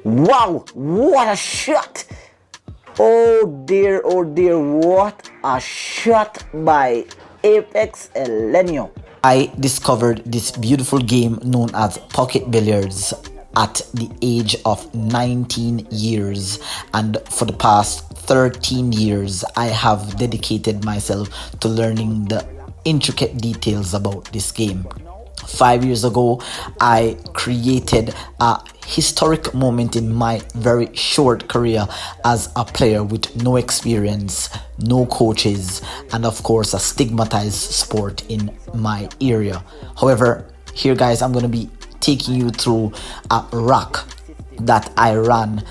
Wow, what a shot! Oh dear, what a shot by Apex Elenio. I discovered this beautiful game known as pocket billiards at the age of 19 years, and for the past 13 years I have dedicated myself to learning the intricate details about this game. 5 years ago, I created a historic moment in my very short career as a player with no experience, no coaches, and of course a stigmatized sport in my area. However, here guys, I'm going to be taking you through a rack that I ran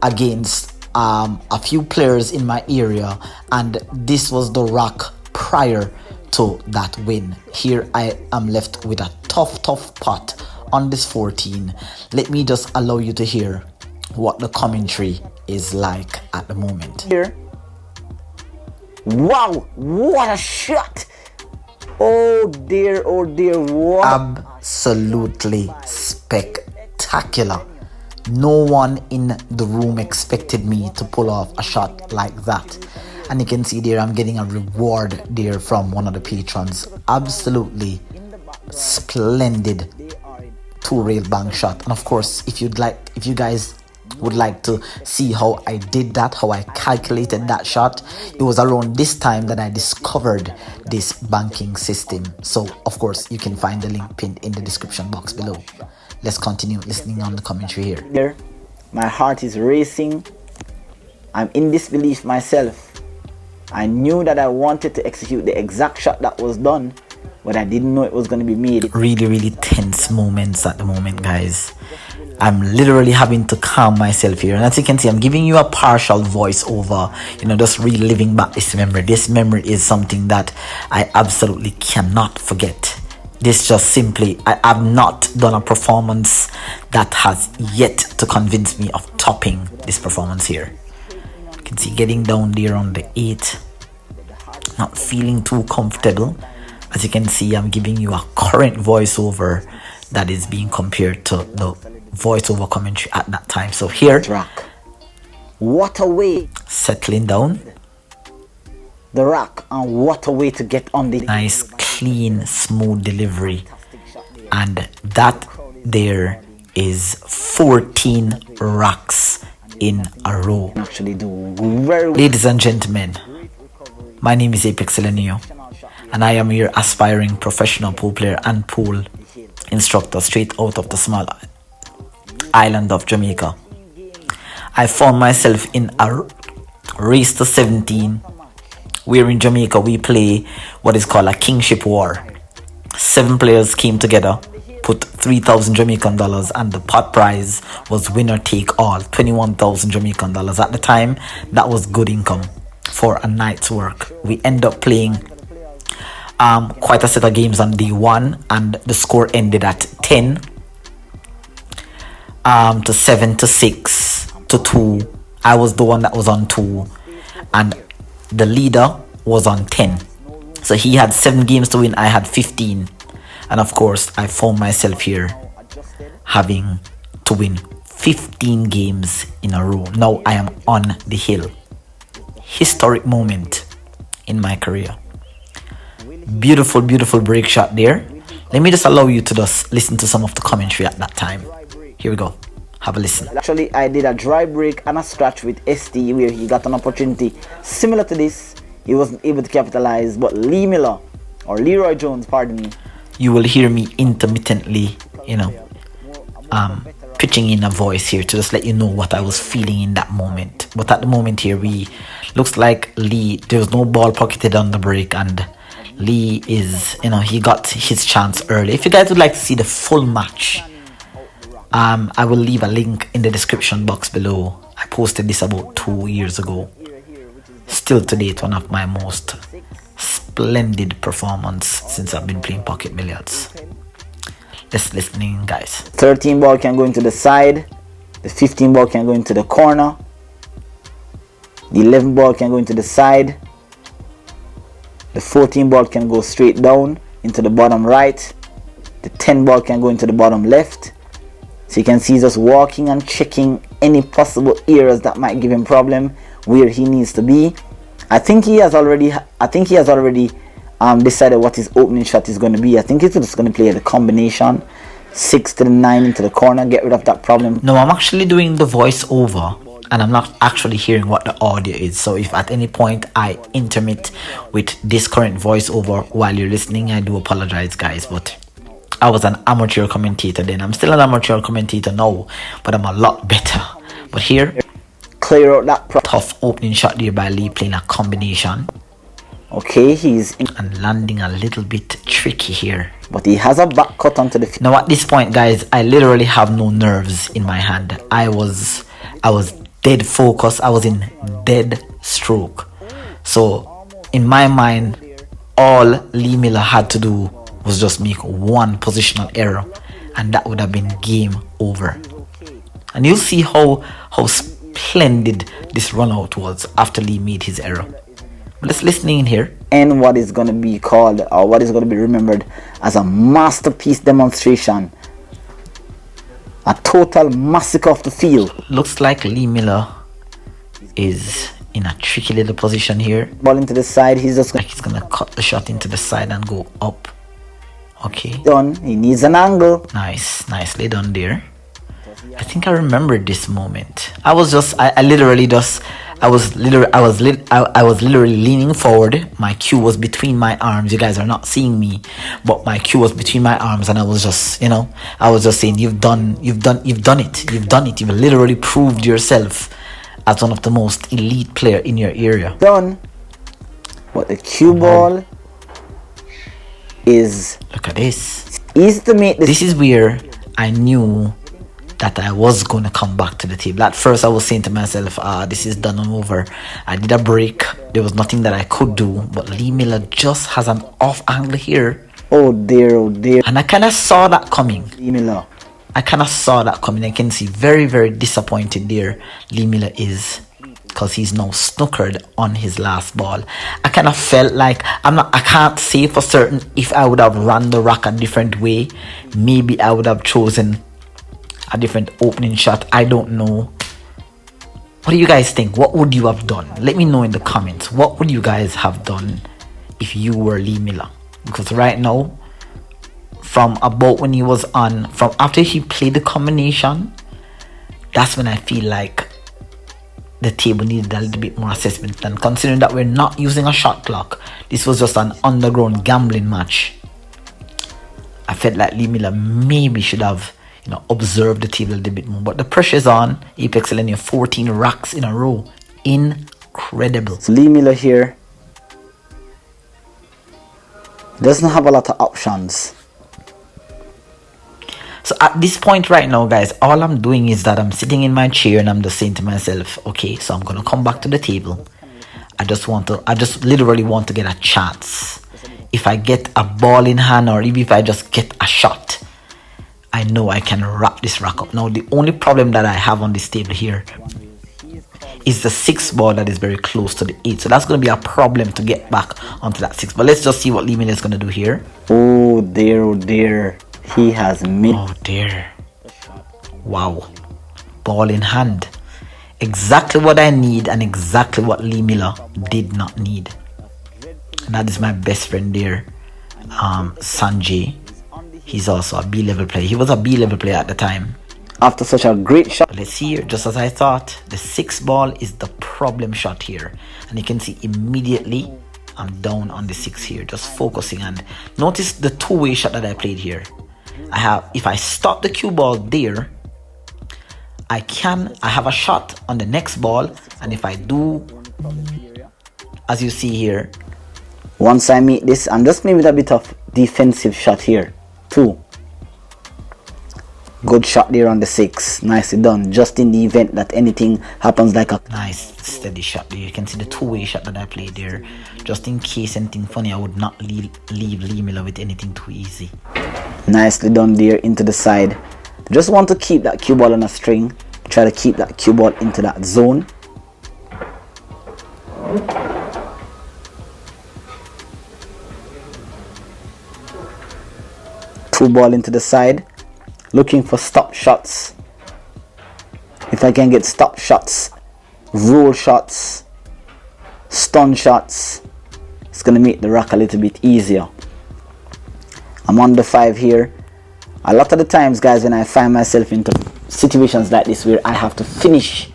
against a few players in my area, and this was the rack prior to that win. Here I am left with a tough pot on this 14. Let me just allow you to hear what the commentary is like at the moment. Here, wow, what a shot! Oh dear, what? Absolutely spectacular. No one in the room expected me to pull off a shot like that. And you can see there I'm getting a reward there from one of the patrons. Absolutely splendid two-rail bank shot. And of course, if you guys would like to see how I did that, how I calculated that shot, it was around this time that I discovered this banking system. So of course you can find the link pinned in the description box below. Let's continue listening on the commentary here. My heart is racing. I'm in disbelief myself. I knew that I wanted to execute the exact shot that was done, but I didn't know it was going to be made. Really tense moments at the moment, guys. I'm literally having to calm myself here, and as you can see, I'm giving you a partial voiceover, just reliving back this memory. This memory is something that I absolutely cannot forget. This just simply, I have not done a performance that has yet to convince me of topping this performance here. You can see getting down there on the 8, not feeling too comfortable. As you can see, I'm giving you a current voiceover that is being compared to the voiceover commentary at that time. So here, rack, what a way, settling down the rack, and what a way to get on the nice clean smooth delivery. And that there is 14 racks in a row. Actually do very well. Ladies and gentlemen, my name is Apex Elenio, and I am your aspiring professional pool player and pool instructor straight out of the small island of Jamaica. I found myself in a race to 17, where in Jamaica we play what is called a kingship war. 7 players came together, put 3,000 Jamaican dollars, and the pot prize was winner take all, 21,000 Jamaican dollars. At the time, that was good income for a night's work. We end up playing quite a set of games on day 1, and the score ended at 10 to 7 to 6 to 2. I was the one that was on 2, and the leader was on 10. So he had 7 games to win, I had 15. And of course, I found myself here having to win 15 games in a row. Now I am on the hill. Historic moment in my career. Beautiful break shot there. Let me just allow you to just listen to some of the commentary at that time. Here we go. Have a listen. Actually, I did a dry break and a scratch with ST where he got an opportunity similar to this. He wasn't able to capitalize, but Leroy Jones, pardon me. You will hear me intermittently, pitching in a voice here to just let you know what I was feeling in that moment. But at the moment here, looks like Lee, there was no ball pocketed on the break, and Lee is, he got his chance early. If you guys would like to see the full match, I will leave a link in the description box below. I posted this about 2 years ago. Still to date, one of my most splendid performance since I've been playing pocket billiards. Let's listen in, guys. 13 ball can go into the side. The 15 ball can go into the corner. The 11 ball can go into the side. The 14 ball can go straight down into the bottom right. The 10 ball can go into the bottom left. So you can see he's just walking and checking any possible areas that might give him problem where he needs to be. I think he has already decided what his opening shot is going to be. I think he's just going to play the combination 6 to the 9 into the corner, get rid of that problem. No, I'm actually doing the voiceover and I'm not actually hearing what the audio is. So if at any point I intermit with this current voiceover while you're listening, I do apologize, guys. But I was an amateur commentator then. I'm still an amateur commentator now, but I'm a lot better. But here, clear out that tough opening shot there by Lee, playing a combination. Okay, he's in and landing a little bit tricky here, but he has a back cut onto the field. Now at this point, guys, I literally have no nerves in my hand. I was dead focused. I was in dead stroke. So in my mind, all Lee Miller had to do was just make one positional error, and that would have been game over. And you'll see how splendid this run out was after Lee made his error. Let's listen in here. And what is going to be called, or what is going to be remembered as a masterpiece demonstration. A total massacre of the field. Looks like Lee Miller is in a tricky little position here. Ball into the side. He's just like he's going to cut the shot into the side and go up. Okay. Done. He needs an angle. Nice. Nicely done there. I think I remember this moment. I was literally leaning forward. My cue was between my arms. You guys are not seeing me, but my cue was between my arms, and I was just, I was just saying, you've done it. You've literally proved yourself as one of the most elite player in your area. Done. But the cue ball is, look at this. Easy to make this is where I knew that I was going to come back to the table. At first I was saying to myself, this is done and over. I did a break. There was nothing that I could do, but Lee Miller just has an off angle here. Oh dear. And I kind of saw that coming. Lee Miller. I kind of saw that coming. I can see very, very disappointed there Lee Miller is, because he's now snookered on his last ball. I kind of felt like I can't say for certain if I would have run the rack a different way. Maybe I would have chosen a different opening shot. I don't know. What do you guys think? What would you have done? Let me know in the comments. What would you guys have done if you were Lee Miller? Because right now, from about when he was on, from after he played the combination, that's when I feel like the table needed a little bit more assessment. And considering that we're not using a shot clock, this was just an underground gambling match, I felt like Lee Miller maybe should have observe the table a little bit more. But the pressure's on. Apex Elenia 14 racks in a row. Incredible. So Lee Miller here doesn't have a lot of options. So at this point right now, guys, all I'm doing is that I'm sitting in my chair and I'm just saying to myself, okay, so I'm gonna come back to the table. I just literally want to get a chance. If I get a ball in hand, or even if I just get a shot, I know I can wrap this rack up. Now, the only problem that I have on this table here is the 6 ball that is very close to the 8. So that's going to be a problem to get back onto that 6. But let's just see what Lee Miller is going to do here. Oh dear. He has missed. Oh dear. Wow. Ball in hand. Exactly what I need and exactly what Lee Miller did not need. And that is my best friend there, Sanjay. He's also a B-level player. He was a B-level player at the time. After such a great shot. Let's see here, just as I thought, the 6 ball is the problem shot here. And you can see immediately I'm down on the 6 here, just focusing. And notice the two-way shot that I played here. If I stop the cue ball there, I have a shot on the next ball. And if I do, as you see here, once I meet this, I'm just playing with a bit of defensive shot here. 2. Good shot there on the 6. Nicely done. Just in the event that anything happens, like a nice steady shot there. You can see the two-way shot that I played there. Just in case anything funny, I would not leave Lee Miller with anything too easy. Nicely done there into the side. Just want to keep that cue ball on a string. Try to keep that cue ball into that zone. Two ball into the side, looking for stop shots. If I can get stop shots, roll shots, stun shots, it's gonna make the rack a little bit easier. I'm on the 5 here. A lot of the times, guys, when I find myself into situations like this where I have to finish,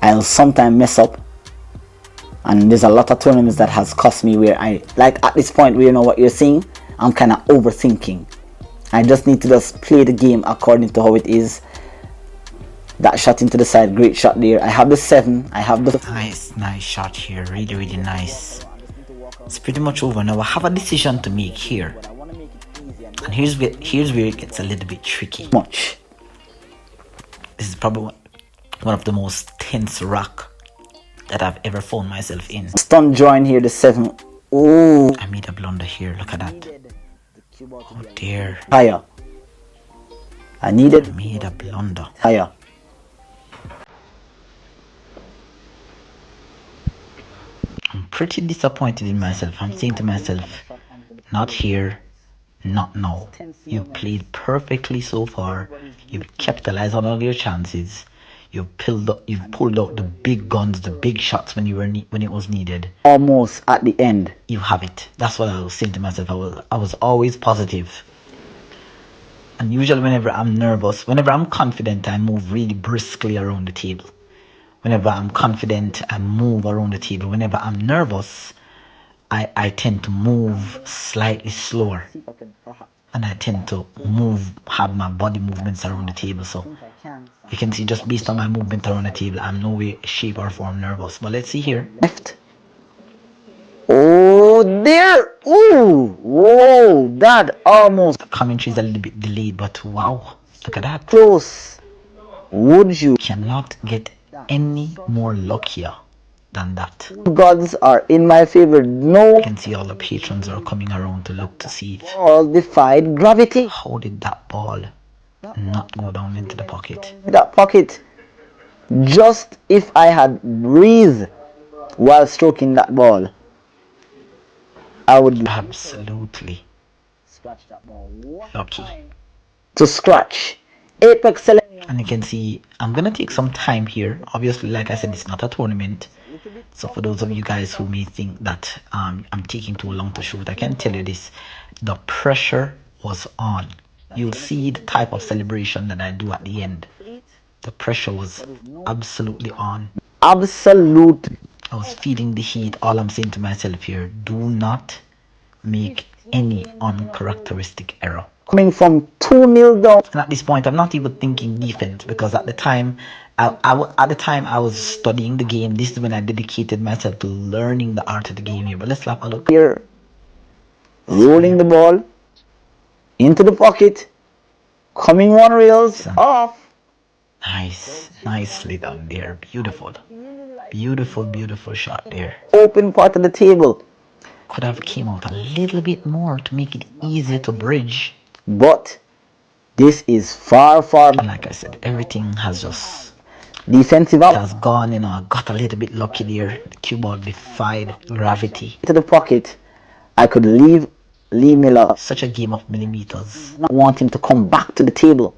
I'll sometimes mess up. And there's a lot of tournaments that has cost me where I, like at this point where you know what you're seeing, I'm kind of overthinking. I just need to just play the game according to how it is. That shot into the side, great shot there. I have the 7, I have the... Nice shot here, really nice. It's pretty much over now. I have a decision to make here. And here's where it gets a little bit tricky. Much. This is probably one of the most tense rack that I've ever found myself in. Stun join here, the 7. Oh, I made a blunder here, look at that. Oh dear. Higher. I made a blunder. Higher. I'm pretty disappointed in myself. I'm saying to myself, not here, not now. You played perfectly so far. You've capitalized on all your chances. You've pulled out the big guns, the big shots when it was needed. Almost at the end. You have it. That's what I was saying to myself. I was always positive. And usually whenever I'm nervous, whenever I'm confident, I move really briskly around the table. Whenever I'm confident, I move around the table. Whenever I'm nervous, I tend to move slightly slower. And I tend to have my body movements around the table. So you can see just based on my movement around the table, I'm no way, shape or form nervous. But let's see here. Left. Oh, there. Ooh. Whoa. That almost. The commentary is a little bit delayed, but wow. Look at that. Close. Would you? Cannot get any more luckier than that. Gods are in my favor. No. You can see all the patrons are coming around to look to see it. All defied gravity. How did that ball not go down into the pocket? That pocket. Just if I had breathed while stroking that ball, I would absolutely lucky to scratch. Apex Select. And you can see I'm gonna take some time here. Obviously, like I said, it's not a tournament. So for those of you guys who may think that I'm taking too long to shoot, I can tell you this: the pressure was on. You'll see the type of celebration that I do at the end. The pressure was absolutely on. Absolute. I was feeling the heat. All I'm saying to myself here: do not make any uncharacteristic error. Coming from 2-0 down. And at this point, I'm not even thinking defense, because at the time, I was studying the game. This is when I dedicated myself to learning the art of the game here. But let's have a look. Here, rolling the ball into the pocket, coming one rails off. Nice, nicely done there. Beautiful, beautiful shot there. Open part of the table. Could have came out a little bit more to make it easier to bridge. But this is far. And like I said, everything has just defensive out. It has gone, you know. I got a little bit lucky there. The cue ball defied gravity. To the pocket, I could leave Lee Miller. Such a game of millimeters. Not want him to come back to the table.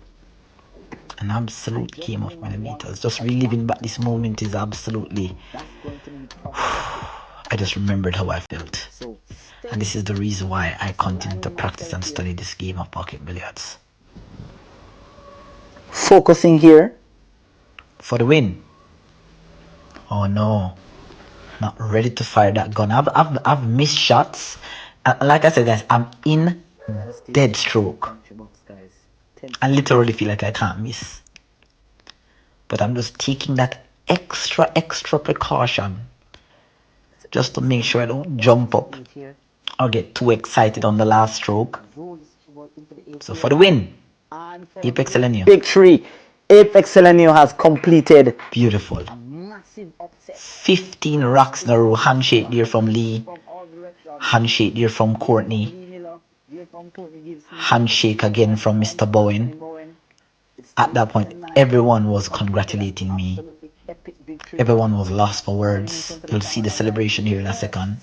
An absolute game of millimeters. Just reliving back this moment is absolutely. I just remembered how I felt. And this is the reason why I continue to practice and study this game of pocket billiards. Focusing here. For the win. Oh no. Not ready to fire that gun. I've missed shots. Like I said, guys, I'm in dead stroke. I literally feel like I can't miss. But I'm just taking that extra precaution. Just to make sure I don't jump up or get too excited on the last stroke. So for the win, Apex Selenio. Victory. Apex Selenio has completed. Beautiful. 15 racks in a row. Handshake there from Lee. Handshake there from Courtney. Handshake again from Mr. Bowen. At that point, everyone was congratulating me. Everyone was lost for words. You'll see the celebration here in a second.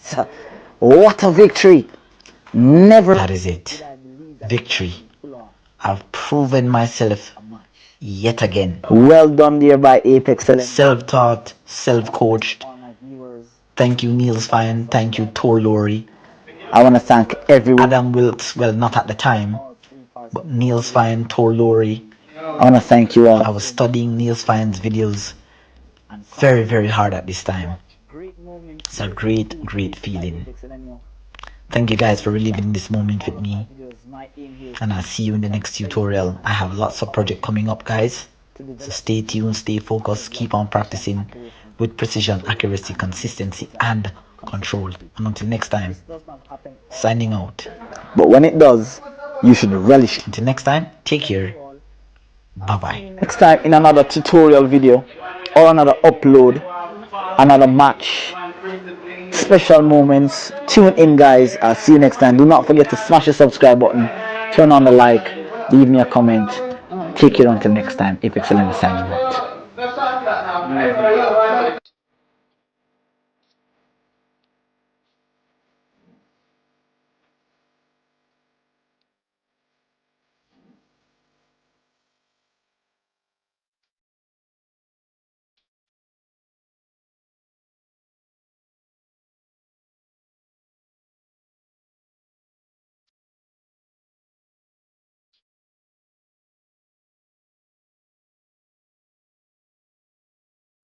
What a victory. Never. That is it. Victory. I've proven myself yet again. Well done there by Apex. Self-taught, self-coached. Thank you, Niels Fine. Thank you, torlowry. I want to thank everyone. Adam Wilkes, well, not at the time, but Niels Fine, torlowry. I want to thank you all. I was studying Niels Fine's videos very, very hard at this time. It's a great, great feeling. Thank you guys for reliving this moment with me, and I'll see you in the next tutorial. I have lots of projects coming up, guys, so stay tuned, stay focused, keep on practicing with precision, accuracy, consistency, and control. And until next time, signing out. But when it does, you should relish. Until next time, take care. Bye bye. Next time in another tutorial video or another upload, another match, special moments. Tune in, guys. I'll see you next time. Do not forget to smash the subscribe button, turn on the like, leave me a comment. Take care until next time. Apex Excellence signing out.